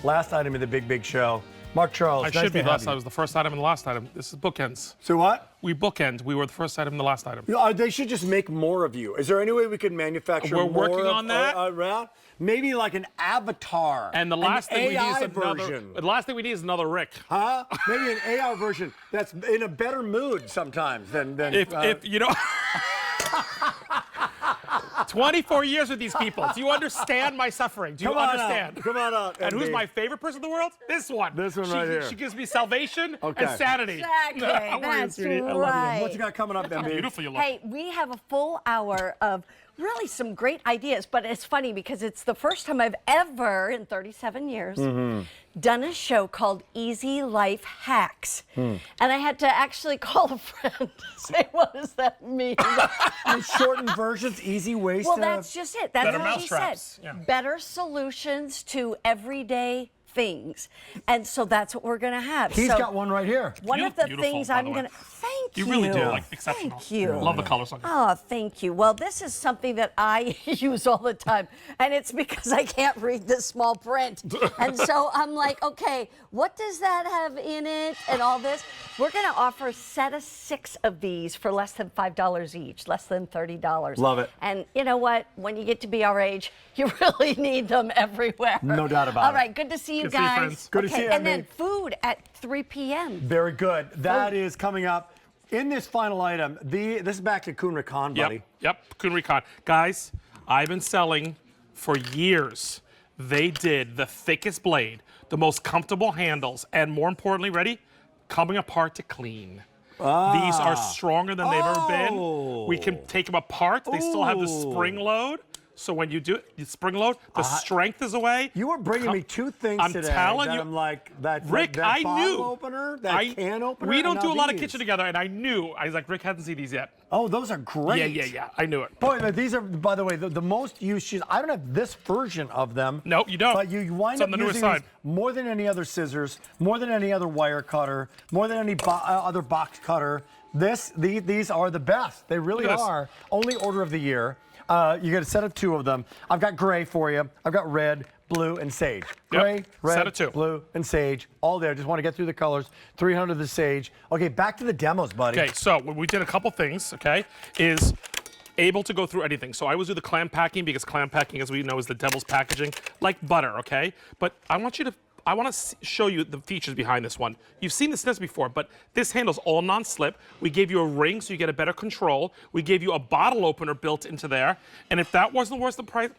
Last item in the big show. Mark Charles. I should be last. I was the first item and the last item. This is bookends. So what? We bookend. We were the first item and the last item. They should just make more of you. Is there any way we could manufacture more? We're working on that. Around? Maybe like an avatar. And the last thing we need is another. Version. The last thing we need is another Rick. Huh? Maybe an AI version that's in a better mood sometimes than if you know. 24 years with these people. Do you understand my suffering? Do you understand? Come on out. And who's my favorite person in the world? This one. This one right here. She gives me salvation and sanity. Exactly. That's right. I love you. What you got coming up, MB? Beautiful you look. Hey, we have a full hour of really some great ideas, but it's funny because it's the first time I've ever, in 37 years, done a show called Easy Life Hacks. And I had to actually call a friend to say, what does that mean? Shortened versions, easy ways Well, to... that's just it. That's Better what she said. mousetraps. Yeah. Better solutions to everyday things. And so that's what we're going to have. He's got one right here. One of the Beautiful, things by I'm the way. going to... Thank you. You really do, like, exceptional. Thank you. Love the colors on you. Oh, thank you. Well, this is something that I use all the time, and it's because I can't read this small print. And so I'm like, okay, what does that have in it and all this? We're going to offer a set of 6 of these for less than $5 each, less than $30. Love it. And you know what? When you get to be our age, you really need them everywhere. No doubt about it. All right, good to see you Good to see you, guys. friends. Good to see you, And Emmy. then food at 3 p.m. Very good. That is coming up. In this final item, this is back to Kuhn Rikon, buddy. Yep, Kuhn Rikon. Guys, I've been selling for years. They did the thickest blade, the most comfortable handles, and more importantly, ready? Coming apart to clean. These are stronger than they've ever been. We can take them apart. They still have the spring load. So when you do it, you spring load, the strength is away. You were bringing me 2 things I'm today telling that you, I'm like, that I bottle knew. opener, that can opener. We don't and do now a lot of these. kitchen together, and I knew. I was like, Rick hasn't seen these yet. Oh, those are great. Yeah. I knew it. Boy, these are, by the way, the most used shears. I don't have this version of them. No, you don't. But you wind It's up on the newest using these side. more than any other scissors, more than any other wire cutter, more than any other box cutter. These are the best. They really are. Only order of the year. You get a set of 2 of them. I've got gray for you. I've got red, blue, and sage. Gray, red, set of 2. blue, and sage. All there. Just want to get through the colors. 300 of the sage. Okay, back to the demos, buddy. Okay, so we did a couple things, okay, is able to go through anything. So I always do the clam packing because clam packing, as we know, is the devil's packaging, like butter, okay? But I want to show you the features behind this one. You've seen this before, but this handle's all non-slip. We gave you a ring so you get a better control. We gave you a bottle opener built into there. And if that wasn't worth the price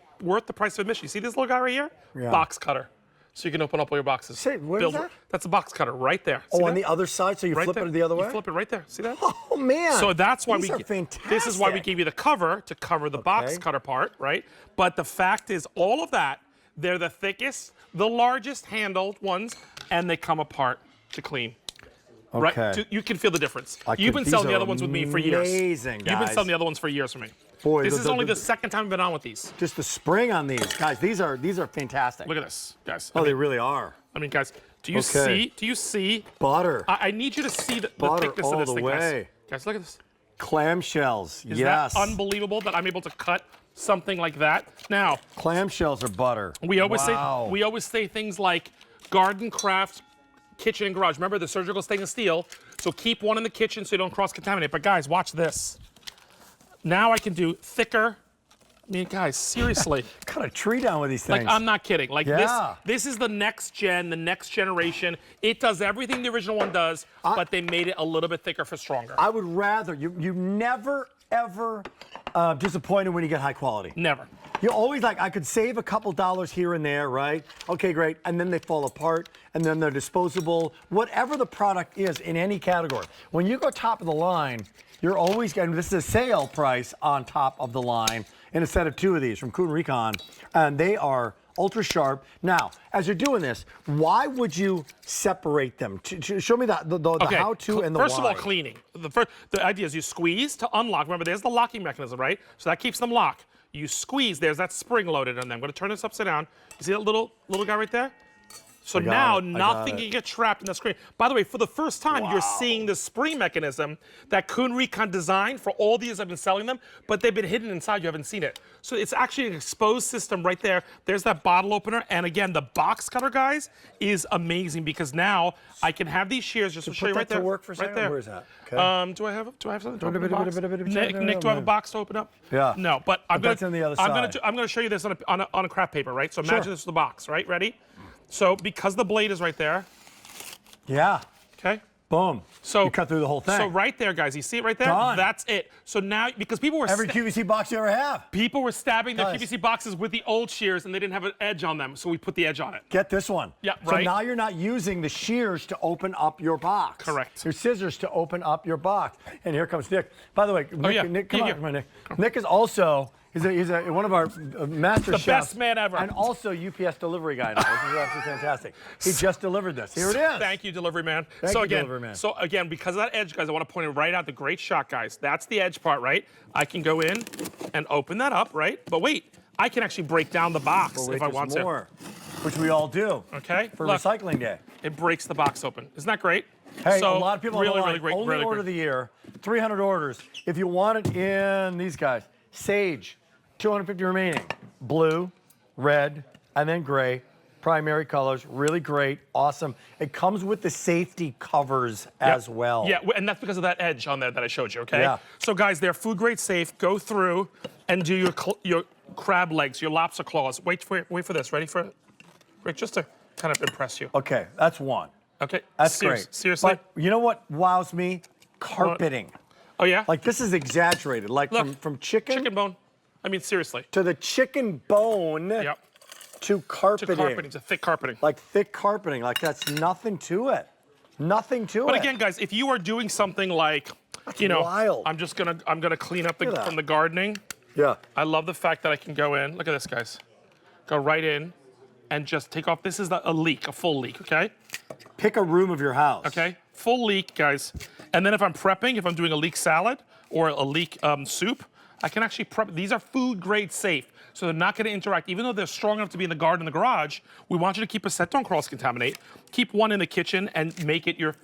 of admission, you see this little guy right here? Yeah. Box cutter. So you can open up all your boxes. Say, where is that? That's a box cutter right there. Oh, See on that? the other side, so you Right flip there. it the other way? You flip it right there. See that? Oh, man. So that's why These are fantastic. This is why we gave you the cover to cover the box cutter part, right? But the fact is, all of that, they're the thickest, the largest handled ones, and they come apart to clean. Okay. Right? You can feel the difference. You've been selling the other ones with me for years. Amazing, guys. You've been selling the other ones for years for me. Boy, this is only the second time I've been on with these. Just the spring on these. Guys, these are fantastic. Look at this, guys. Oh, they really are. I mean, guys, do you see? Butter. I need you to see the Butter thickness all of this the thing, way. guys. Guys, look at this. Clamshells, Is yes. that unbelievable that I'm able to cut something like that? Now, Clamshells are butter. we always Wow. say things like garden craft, kitchen and garage. Remember the surgical stainless steel, so keep one in the kitchen so you don't cross-contaminate. But guys, watch this. Now I can do thicker. I mean, guys, seriously. Cut a tree down with these things. Like, I'm not kidding. Like, Yeah. this is the next gen, the next generation. It does everything the original one does, but they made it a little bit thicker for stronger. I would rather, you never, ever disappointed when you get high quality. Never. You always like, I could save a couple dollars here and there, right? Okay, great. And then they fall apart, and then they're disposable. Whatever the product is in any category. When you go top of the line, you're always getting, this is a sale price on top of the line in a set of 2 of these from Kuhn Rikon, and they are ultra sharp. Now, as you're doing this, why would you separate them? Show me the how-to and the First of why. all, cleaning. The idea is you squeeze to unlock. Remember, there's the locking mechanism, right? So that keeps them locked. You squeeze, there's that spring loaded on them. I'm going to turn this upside down. You see that little guy right there? So I got now it, I got nothing it. can get trapped in the screen. By the way, for the first time, you're seeing the spring mechanism that Kuhn Rikon designed. For all the years I've been selling them, but they've been hidden inside. You haven't seen it. So it's actually an exposed system right there. There's that bottle opener. And again, the box cutter, guys, is amazing because now I can have these shears. Just to show you Put right that there. to work for a right second. there. Where is that? Okay. Do I have something to Bit, open the box? Nick, do I have a box to open up? Yeah. No, but I'm that's on the other side. I'm gonna show you this on a craft paper, right? So imagine this is the box, right? Ready? So because the blade is right there, Yeah. okay? Boom. So you cut through the whole thing. So right there, guys, you see it right there? Done. That's it. So now, because people were Every QVC box you ever have. people were stabbing their Guys. QVC boxes with the old shears and they didn't have an edge on them, so we put the edge on it. Get this one. Yeah, So right. now you're not using the shears to open up your box. Correct. Your scissors to open up your box. And here comes Nick. By the way, Nick, yeah. Nick come Yeah, on, yeah. come on, Nick. Nick is also he's one of our master chefs. best man ever. And also UPS delivery guy now. This is absolutely fantastic. He just delivered this. Here it is. Thank you, delivery man. Thank so you, again, delivery man. So again, because of that edge, guys, I want to point it right out. The great shot, guys. That's the edge part, right? I can go in and open that up, right? But wait, I can actually break down the box Well, wait, if I there's want more, which we all do. Okay. For Look, recycling day. it breaks the box open. Isn't that great? Hey, so, a lot of people really, on the line, really great. only really order of great. the year, 300 orders. If you want it in these guys, sage, 250 remaining, blue, red, and then gray, primary colors, really great, awesome. It comes with the safety covers as well. Yeah, and that's because of that edge on there that I showed you, okay? Yeah. So guys, they're food grade safe. Go through and do your crab legs, your lobster claws. Wait for this. Ready for it? Rick, just to kind of impress you. Okay, that's one. Okay. That's great. Seriously? But you know what wows me? Carpeting. Oh yeah? Like this is exaggerated. Like Look, from chicken, chicken bone. I mean, seriously. to the chicken bone Yep. to carpeting. To carpeting, to thick carpeting. Like thick carpeting. Like that's nothing to it. Nothing to it. But again, guys, if you are doing something like, wild. I'm gonna clean up Look at that. from the gardening. Yeah. I love the fact that I can go in. Look at this, guys. Go right in and just take off. This is a leak, a full leak, okay? Pick a room of your house. Okay, full leek, guys. And then if I'm prepping, if I'm doing a leek salad or a leek soup, I can actually prep. These are food grade safe, so they're not going to interact. Even though they're strong enough to be in the garden, in the garage, we want you to keep a set. Don't cross-contaminate. Keep one in the kitchen and make it your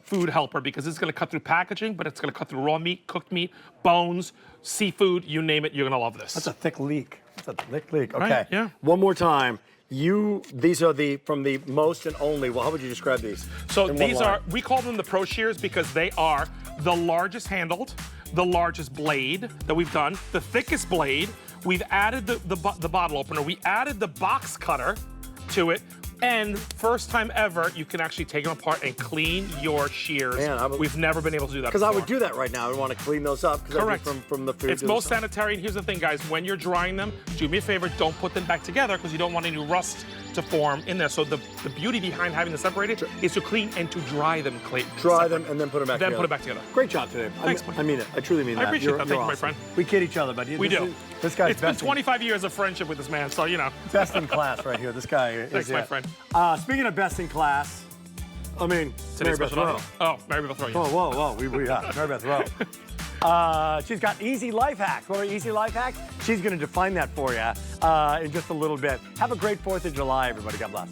food helper because it's going to cut through packaging, but it's going to cut through raw meat, cooked meat, bones, seafood, you name it. You're going to love this. That's a thick leek. That's a thick leek. Okay. Right, yeah. One more time. These are from the most and only. Well, how would you describe these? So in one these line? are, we call them the Pro Shears because they are the largest handled, the largest blade that we've done, the thickest blade. We've added the bottle opener. We added the box cutter to it. And first time ever, you can actually take them apart and clean your shears. Man, We've never been able to do that Because before. I would do that right now. I would want to clean those up. Correct. From the food. It's to the most stuff. sanitary. And here's the thing, guys. When you're drying them, do me a favor, don't put them back together because you don't want any rust to form in there. So the beauty behind having them separated is to clean and to dry them clean. Dry them and then put them back together. Then put it back together. Great job today. Thanks, I mean it. I truly mean that. I appreciate You're- that. you're Thank you, my awesome. friend. We kid each other, but We do. This guy's It's been best 25 years of friendship with this man, so you know. best in class right here. This guy is Thanks, my it. friend. Speaking of best in class, I mean, Today's Mary Beth special Rowe. audience. Oh, Mary Beth Rowe. Yeah. Whoa. We Mary Beth Rowe. She's got easy life hacks. What are easy life hacks? She's going to define that for you in just a little bit. Have a great 4th of July, everybody. God bless.